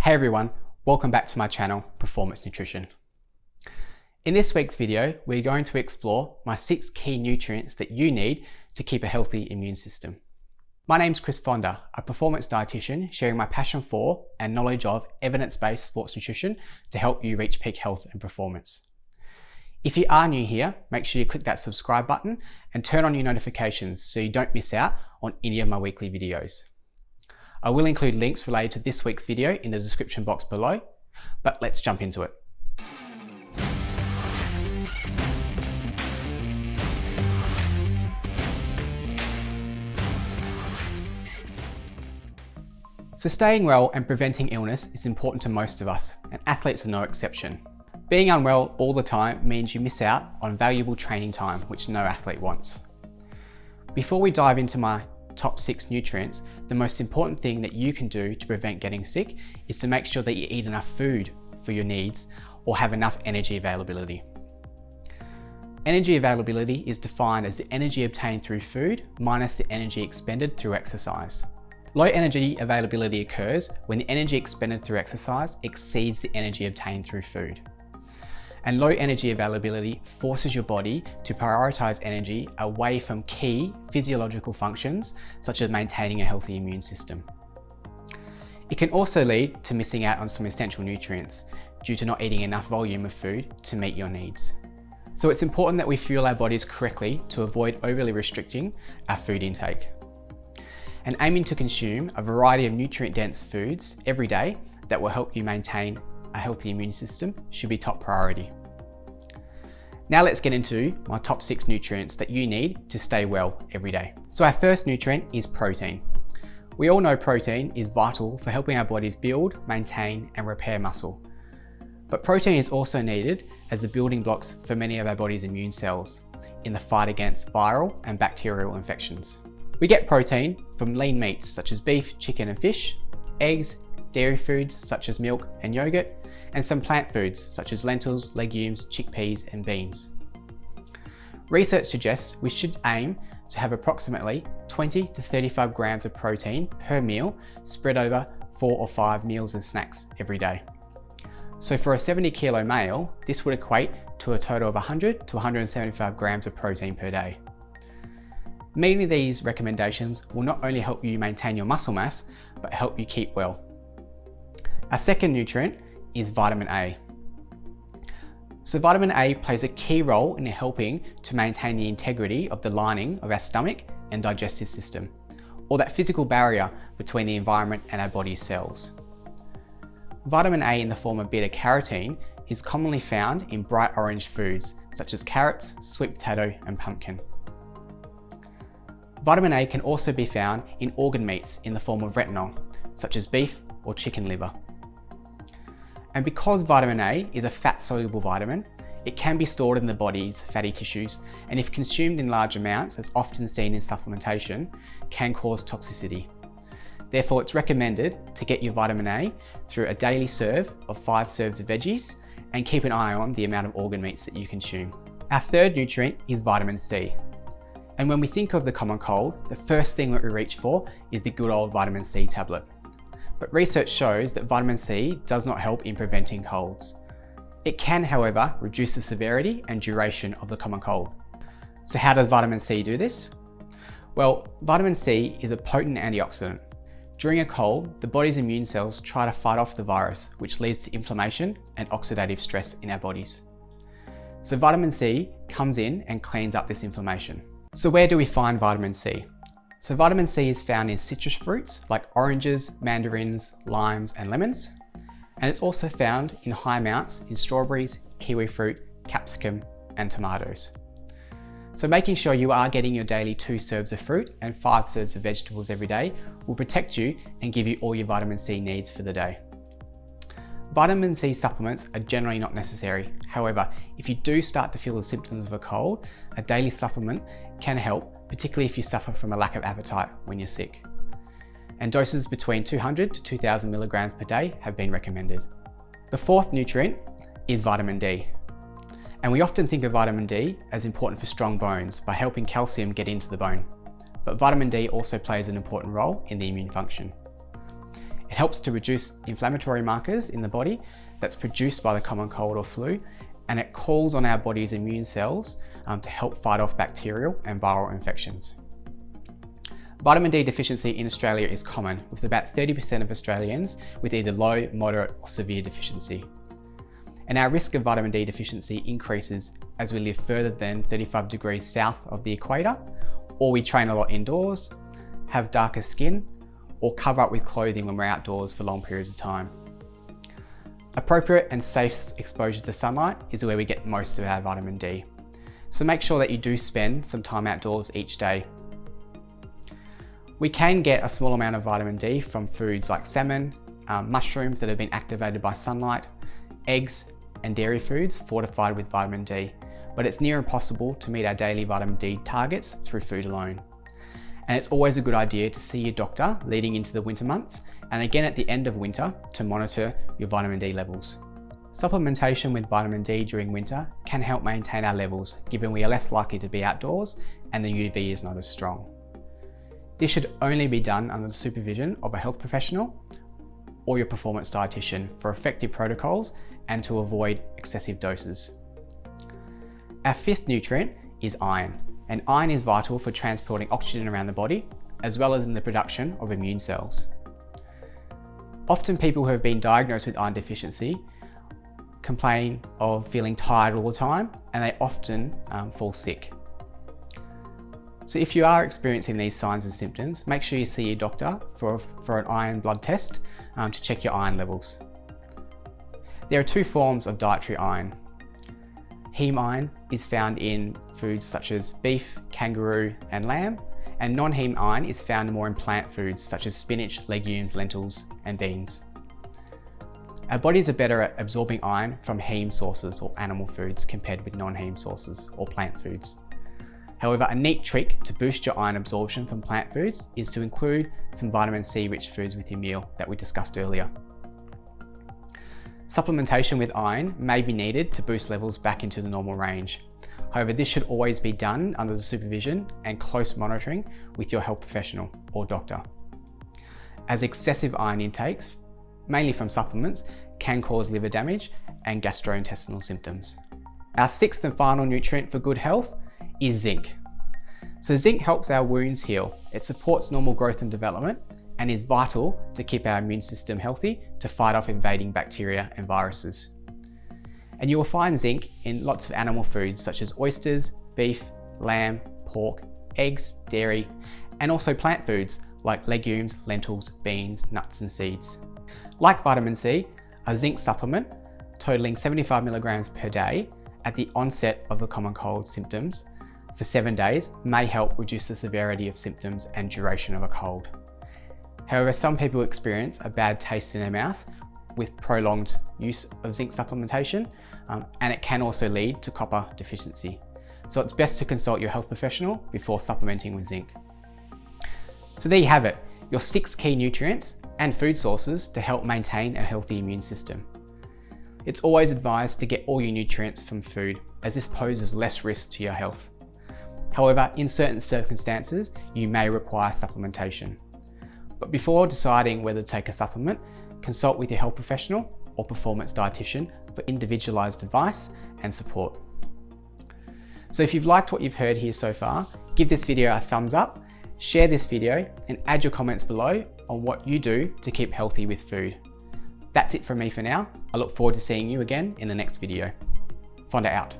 Hey everyone, welcome back to my channel, Performance Nutrition. In this week's video, we're going to explore my 6 key nutrients that you need to keep a healthy immune system. My name's Fonda, a performance dietitian sharing my passion for and knowledge of evidence-based sports nutrition to help you reach peak health and performance. If you are new here, make sure you click that subscribe button and turn on your notifications so you don't miss out on any of my weekly videos. I will include links related to this week's video in the description box below, but let's jump into it. So staying well and preventing illness is important to most of us, and athletes are no exception. Being unwell all the time means you miss out on valuable training time, which no athlete wants. Before we dive into my top 6 nutrients, the most important thing that you can do to prevent getting sick is to make sure that you eat enough food for your needs or have enough energy availability. Energy availability is defined as the energy obtained through food minus the energy expended through exercise. Low energy availability occurs when the energy expended through exercise exceeds the energy obtained through food. And low energy availability forces your body to prioritize energy away from key physiological functions, such as maintaining a healthy immune system. It can also lead to missing out on some essential nutrients due to not eating enough volume of food to meet your needs. So it's important that we fuel our bodies correctly to avoid overly restricting our food intake. And aiming to consume a variety of nutrient-dense foods every day that will help you maintain a healthy immune system should be top priority. Now let's get into my top 6 nutrients that you need to stay well every day. So our first nutrient is protein. We all know protein is vital for helping our bodies build, maintain, and repair muscle. But protein is also needed as the building blocks for many of our body's immune cells in the fight against viral and bacterial infections. We get protein from lean meats such as beef, chicken, and fish, eggs, dairy foods such as milk and yogurt, and some plant foods such as lentils, legumes, chickpeas, and beans. Research suggests we should aim to have approximately 20 to 35 grams of protein per meal spread over 4 or 5 meals and snacks every day. So for a 70 kilo male, this would equate to a total of 100 to 175 grams of protein per day. Meeting these recommendations will not only help you maintain your muscle mass, but help you keep well. Our second nutrient is vitamin A. So vitamin A plays a key role in helping to maintain the integrity of the lining of our stomach and digestive system, or that physical barrier between the environment and our body's cells. Vitamin A in the form of beta-carotene is commonly found in bright orange foods such as carrots, sweet potato, and pumpkin. Vitamin A can also be found in organ meats in the form of retinol, such as beef or chicken liver. And because vitamin A is a fat-soluble vitamin, it can be stored in the body's fatty tissues, and if consumed in large amounts, as often seen in supplementation, can cause toxicity. Therefore, it's recommended to get your vitamin A through a daily serve of 5 serves of veggies and keep an eye on the amount of organ meats that you consume. Our third nutrient is vitamin C. And when we think of the common cold, the first thing that we reach for is the good old vitamin C tablet. But research shows that vitamin C does not help in preventing colds. It can, however, reduce the severity and duration of the common cold. So how does vitamin C do this? Well, vitamin C is a potent antioxidant. During a cold, the body's immune cells try to fight off the virus, which leads to inflammation and oxidative stress in our bodies. So vitamin C comes in and cleans up this inflammation. So where do we find vitamin C? So vitamin C is found in citrus fruits like oranges, mandarins, limes, and lemons. And it's also found in high amounts in strawberries, kiwi fruit, capsicum, and tomatoes. So making sure you are getting your daily 2 serves of fruit and 5 serves of vegetables every day will protect you and give you all your vitamin C needs for the day. Vitamin C supplements are generally not necessary. However, if you do start to feel the symptoms of a cold, a daily supplement can help, particularly if you suffer from a lack of appetite when you're sick. And doses between 200 to 2000 milligrams per day have been recommended. The fourth nutrient is vitamin D. And we often think of vitamin D as important for strong bones by helping calcium get into the bone. But vitamin D also plays an important role in the immune function. It helps to reduce inflammatory markers in the body that's produced by the common cold or flu, and it calls on our body's immune cells to help fight off bacterial and viral infections. Vitamin D deficiency in Australia is common, with about 30% of Australians with either low, moderate or severe deficiency. And our risk of vitamin D deficiency increases as we live further than 35 degrees south of the equator, or we train a lot indoors, have darker skin, or cover up with clothing when we're outdoors for long periods of time. Appropriate and safe exposure to sunlight is where we get most of our vitamin D. So make sure that you do spend some time outdoors each day. We can get a small amount of vitamin D from foods like salmon, mushrooms that have been activated by sunlight, eggs and dairy foods fortified with vitamin D, but it's near impossible to meet our daily vitamin D targets through food alone. And it's always a good idea to see your doctor leading into the winter months, and again at the end of winter to monitor your vitamin D levels. Supplementation with vitamin D during winter can help maintain our levels, given we are less likely to be outdoors and the UV is not as strong. This should only be done under the supervision of a health professional or your performance dietitian for effective protocols and to avoid excessive doses. Our fifth nutrient is iron, and iron is vital for transporting oxygen around the body, as well as in the production of immune cells. Often people who have been diagnosed with iron deficiency complain of feeling tired all the time, and they often fall sick. So if you are experiencing these signs and symptoms, make sure you see your doctor for an iron blood test to check your iron levels. There are two forms of dietary iron. Heme iron is found in foods such as beef, kangaroo and lamb, and non-heme iron is found more in plant foods such as spinach, legumes, lentils and beans. Our bodies are better at absorbing iron from heme sources or animal foods compared with non-heme sources or plant foods. However, a neat trick to boost your iron absorption from plant foods is to include some vitamin C rich foods with your meal that we discussed earlier. Supplementation with iron may be needed to boost levels back into the normal range. However, this should always be done under the supervision and close monitoring with your health professional or doctor, as excessive iron intakes, mainly from supplements, can cause liver damage and gastrointestinal symptoms. Our sixth and final nutrient for good health is zinc. So zinc helps our wounds heal. It supports normal growth and development and is vital to keep our immune system healthy to fight off invading bacteria and viruses. And you will find zinc in lots of animal foods such as oysters, beef, lamb, pork, eggs, dairy, and also plant foods like legumes, lentils, beans, nuts and seeds. Like vitamin C, a zinc supplement totaling 75 milligrams per day at the onset of the common cold symptoms for 7 days may help reduce the severity of symptoms and duration of a cold. However, some people experience a bad taste in their mouth with prolonged use of zinc supplementation, and it can also lead to copper deficiency. So it's best to consult your health professional before supplementing with zinc. So there you have it, your 6 key nutrients and food sources to help maintain a healthy immune system. It's always advised to get all your nutrients from food, as this poses less risk to your health. However, in certain circumstances, you may require supplementation. But before deciding whether to take a supplement, consult with your health professional or performance dietitian for individualized advice and support. So if you've liked what you've heard here so far, give this video a thumbs up, share this video and add your comments below on what you do to keep healthy with food. That's it from me for now. I look forward to seeing you again in the next video. Fonda out.